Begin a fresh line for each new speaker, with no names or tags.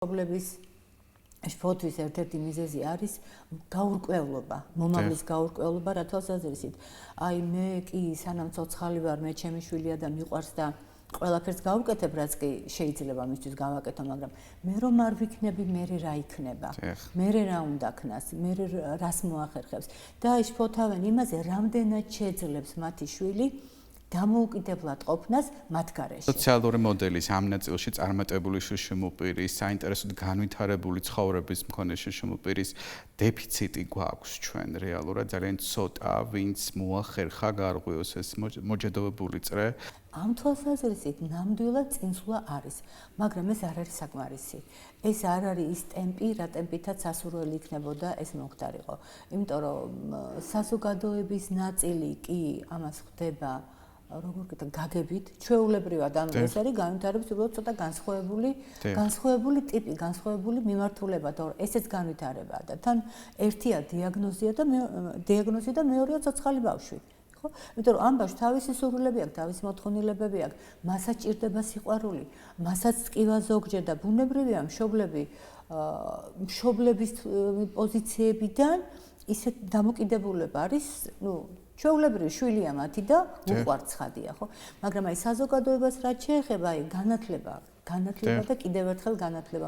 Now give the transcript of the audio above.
პრობლემის შფოთვის ერთ-ერთი მიზეზი არის გაურკვევლობა, მომავლის გაურკვევლობა, რა თვალსაზრისით. აი მე კი სანამ ცოცხალი ვარ, მე ჩემი შვილია და მიყვარს და ყველაფერს გავუკეთებ, რაც კი შეიძლება მისთვის გავაკეთო, მაგრამ მე რომ არ ვიქნები, მე რა იქნება? მე რა უნდა ქნას? მე რას მოახერხებს? და აი შფოთავენ იმაზე, რამდენად შეძლებს მათი შვილი დამოუკიდებლად ყოფნას მათ გარეშე.
სოციალური მოდელის ამ ნაწილში წარმატებული შუშუმუპირის, საინტერესოდ განვითარებული ცხოვრების მქონე შუშუმუპირის დეფიციტი გვაქვს ჩვენ რეალურად ძალიან ცოტა, ვინც მოახერხა გარღვიოს ეს მოჯადოვებული წრე.
ამ თვალსაზრისით ნამდვილად წინსვლა არის, მაგრამ ეს არ არის საკმარისი. ეს არ არის ის ტემპი, რა ტემპითაც სასურველი იქნებოდა ეს მოხდარიყო. იმიტომ რომ საზოგადოების ნაწილი კი ამას ხდება როგორ ვქეთ, გაგებით, ჩვეულებრივად, ანუ ეს არის განვითარების უბრალოდ ცოტა განსხვავებული ტიპი, განსხვავებული მიმართულება, თორე ესეც განვითარებაა და თან ერთია დიაგნოზი და მეორეა ცოცხალი ბავშვი. ხო? იმიტომ რომ ამ ბავშვს თავისი სურვილები აქვს, თავისი მოთხოვნილებები აქვს, მასაც ჭირდება სიყვარული, მასაც ტკივა ზოგჯერ და ბუნებრივია მშობლების პოზიციებიდან ისეთ დამოკიდებულება არის, ჩვეულებრივი შვილია მათი და უყვართ ცხადია, ხო? მაგრამ აი საზოგადოებას რაც შეეხება, აი განათლება და კიდევ ერთხელ განათლება.